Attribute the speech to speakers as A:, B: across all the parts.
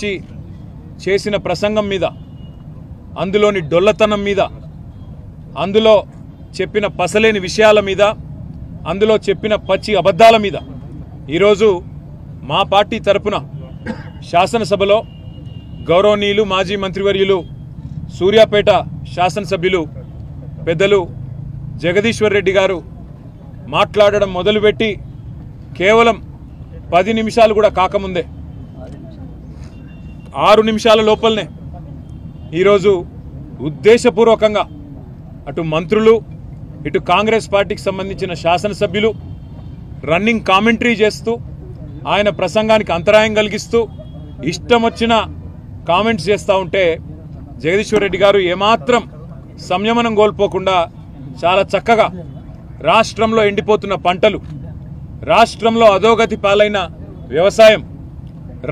A: వచ్చి చేసిన ప్రసంగం మీద, అందులోని డొల్లతనం మీద, అందులో చెప్పిన పసలేని విషయాల మీద, అందులో చెప్పిన పచ్చి అబద్ధాల మీద ఈరోజు మా పార్టీ తరపున శాసనసభలో గౌరవనీయులు మాజీ మంత్రివర్యులు సూర్యాపేట శాసనసభ్యులు పెద్దలు జగదీశ్వర్ రెడ్డి గారు మాట్లాడడం మొదలుపెట్టి కేవలం 10 నిమిషాలు కూడా కాకముందే 6 నిమిషాల లోపలనే ఈరోజు ఉద్దేశపూర్వకంగా అటు మంత్రులు ఇటు కాంగ్రెస్ పార్టీకి సంబంధించిన శాసనసభ్యులు రన్నింగ్ కామెంటరీ చేస్తూ ఆయన ప్రసంగానికి అంతరాయం కలిగిస్తూ ఇష్టం వచ్చిన కామెంట్స్ చేస్తూ ఉంటే జగదీశ్వర్ రెడ్డి గారు ఏమాత్రం సంయమనం కోల్పోకుండా చాలా చక్కగా రాష్ట్రంలో ఎండిపోతున్న పంటలు, రాష్ట్రంలో అధోగతి పాలైన వ్యవసాయం,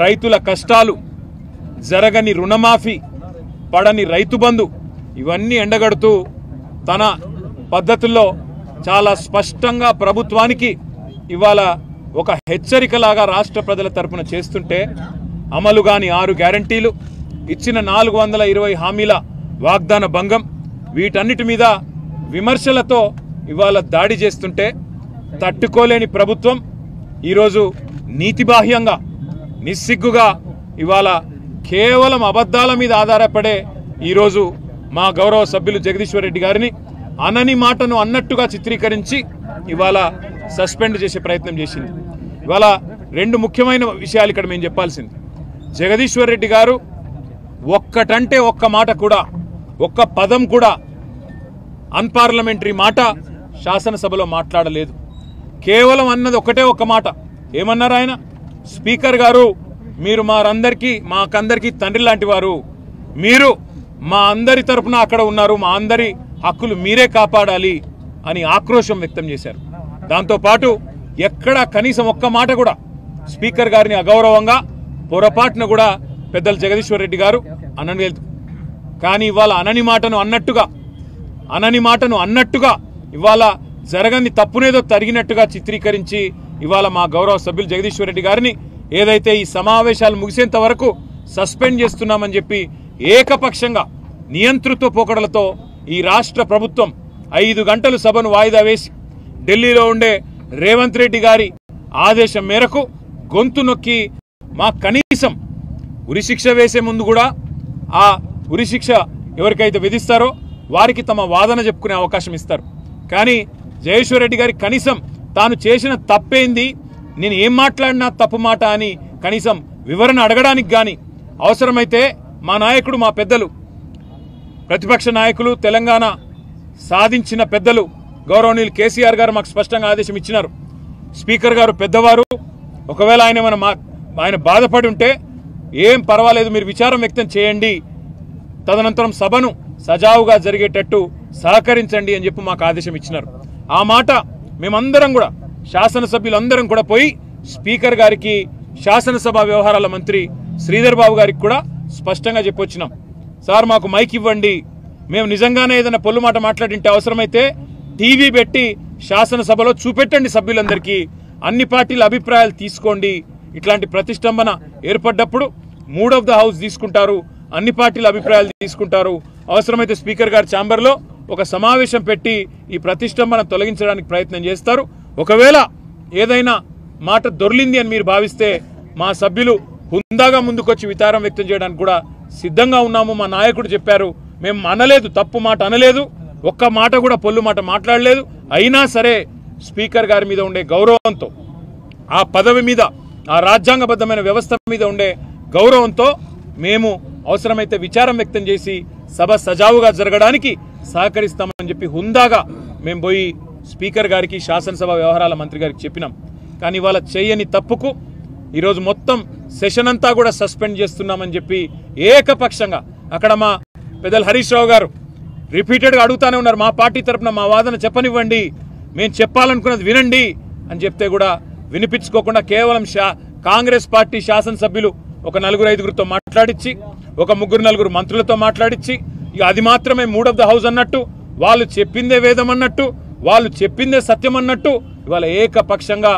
A: రైతుల కష్టాలు, జరగని రుణమాఫీ, పడని రైతు బంధు ఇవన్నీ ఎండగడుతూ తన పద్ధతుల్లో చాలా స్పష్టంగా ప్రభుత్వానికి ఇవాళ ఒక హెచ్చరికలాగా రాష్ట్ర ప్రజల తరపున చేస్తుంటే అమలు కాని 6 గ్యారంటీలు, ఇచ్చిన 420 హామీల వాగ్దాన భంగం, వీటన్నిటి మీద విమర్శలతో ఇవాళ దాడి చేస్తుంటే తట్టుకోలేని ప్రభుత్వం ఈరోజు నీతిబాహ్యంగా నిస్సిగ్గుగా ఇవాళ కేవలం అబద్ధాల మీద ఆధారపడే ఈరోజు మా గౌరవ సభ్యులు జగదీశ్వర్ రెడ్డి గారిని అనని మాటను అన్నట్టుగా చిత్రీకరించి ఇవాళ సస్పెండ్ చేసే ప్రయత్నం చేసింది. ఇవాళ 2 ముఖ్యమైన విషయాలు ఇక్కడ మేము చెప్పాల్సింది. జగదీశ్వర్ రెడ్డి గారు ఒక్కటంటే ఒక్క మాట కూడా, ఒక్క పదం కూడా అన్పార్లమెంటరీ మాట శాసనసభలో మాట్లాడలేదు. కేవలం అన్నది ఒకటే ఒక్క మాట. ఏమన్నారు ఆయన? స్పీకర్ గారు, మీరు మాకందరికీ తండ్రి లాంటి వారు, మీరు మా అందరి తరపున అక్కడ ఉన్నారు, మా అందరి హక్కులు మీరే కాపాడాలి అని ఆక్రోశం వ్యక్తం చేశారు. దాంతోపాటు ఎక్కడా కనీసం ఒక్క మాట కూడా స్పీకర్ గారిని అగౌరవంగా పొరపాటున కూడా పెద్దలు జగదీశ్వర్ రెడ్డి గారు అనలేదు. కానీ ఇవాళ అనని మాటను అన్నట్టుగా ఇవాళ జరగని తప్పునేదో తరిగినట్టుగా చిత్రీకరించి ఇవాళ మా గౌరవ సభ్యులు జగదీశ్వర్ రెడ్డి గారిని ఏదైతే ఈ సమావేశాలు ముగిసేంత వరకు సస్పెండ్ చేస్తున్నామని చెప్పి ఏకపక్షంగా నియంతృత్వ పోకడలతో ఈ రాష్ట్ర ప్రభుత్వం 5 గంటలు సభను వాయిదా వేసి ఢిల్లీలో ఉండే రేవంత్ రెడ్డి గారి ఆదేశం మేరకు గొంతు నొక్కి మా కనీసం ఉరిశిక్ష వేసే ముందు కూడా ఆ ఉరిశిక్ష ఎవరికైతే విధిస్తారో వారికి తమ వాదన చెప్పుకునే అవకాశం ఇస్తారు. కానీ జగదీశ్వర్ రెడ్డి గారి కనీసం తాను చేసిన తప్పేంది, నేను ఏం మాట్లాడినా తప్పు మాట అని కనీసం వివరణ అడగడానికి కానీ, అవసరమైతే మా నాయకుడు, మా పెద్దలు, ప్రతిపక్ష నాయకులు, తెలంగాణ సాధించిన పెద్దలు గౌరవనీయులు కేసీఆర్ గారు మాకు స్పష్టంగా ఆదేశం ఇచ్చినారు. స్పీకర్ గారు పెద్దవారు, ఒకవేళ ఆయన బాధపడి ఉంటే ఏం పర్వాలేదు, మీరు విచారం వ్యక్తం చేయండి, తదనంతరం సభను సజావుగా జరిగేటట్టు సహకరించండి అని చెప్పి మాకు ఆదేశం ఇచ్చినారు. ఆ మాట మేమందరం కూడా, శాసనసభ్యులందరం కూడా పోయి స్పీకర్ గారికి, శాసనసభ వ్యవహారాల మంత్రి శ్రీధర్ బాబు గారికి కూడా స్పష్టంగా చెప్పొచ్చినాం. సార్, మాకు మైక్ ఇవ్వండి, మేము నిజంగానే ఏదైనా పొల్లు మాట మాట్లాడింటే అవసరమైతే టీవీ పెట్టి శాసనసభలో చూపెట్టండి, సభ్యులందరికీ అన్ని పార్టీల అభిప్రాయాలు తీసుకోండి. ఇట్లాంటి ప్రతిష్టంభన ఏర్పడ్డప్పుడు మూడ్ ఆఫ్ ద హౌస్ తీసుకుంటారు, అన్ని పార్టీల అభిప్రాయాలు తీసుకుంటారు. అవసరమైతే స్పీకర్ గారి ఛాంబర్లో ఒక సమావేశం పెట్టి ఈ ప్రతిష్టంభన తొలగించడానికి ప్రయత్నం చేస్తారు. ఒకవేళ ఏదైనా మాట దొర్లింది అని మీరు భావిస్తే మా సభ్యులు హుందాగా ముందుకొచ్చి విచారం వ్యక్తం చేయడానికి కూడా సిద్ధంగా ఉన్నాము. మా నాయకుడు చెప్పారు, మేము అనలేదు, తప్పు మాట అనలేదు, ఒక్క మాట కూడా పొల్లు మాట మాట్లాడలేదు. అయినా సరే స్పీకర్ గారి మీద ఉండే గౌరవంతో, ఆ పదవి మీద, ఆ రాజ్యాంగబద్ధమైన వ్యవస్థ మీద ఉండే గౌరవంతో మేము అవసరమైతే విచారం వ్యక్తం చేసి సభ సజావుగా జరగడానికి సహకరిస్తామని చెప్పి హుందాగా మేము పోయి స్పీకర్ గారికి, శాసనసభ వ్యవహారాల మంత్రి గారికి చెప్పినాం. కానీ ఇవాళ చేయని తప్పుకు ఈరోజు మొత్తం సెషన్ అంతా కూడా సస్పెండ్ చేస్తున్నామని చెప్పి ఏకపక్షంగా అక్కడ మా పెద్దలు హరీష్ రావు గారు రిపీటెడ్గా అడుగుతానే ఉన్నారు, మా పార్టీ తరఫున మా వాదన చెప్పనివ్వండి, మేము చెప్పాలనుకున్నది వినండి అని చెప్తే కూడా వినిపించుకోకుండా కేవలం కాంగ్రెస్ పార్టీ శాసనసభ్యులు ఒక 4-5గురితో మాట్లాడించి, ఒక 3-4 మంత్రులతో మాట్లాడించి, ఇక అది మాత్రమే మూడ్ ఆఫ్ ద హౌస్ అన్నట్టు, వాళ్ళు చెప్పిందే వేదం అన్నట్టు, వాళ్ళు చెప్పిందే సత్యం అన్నట్టు ఇవాళ ఏకపక్షంగా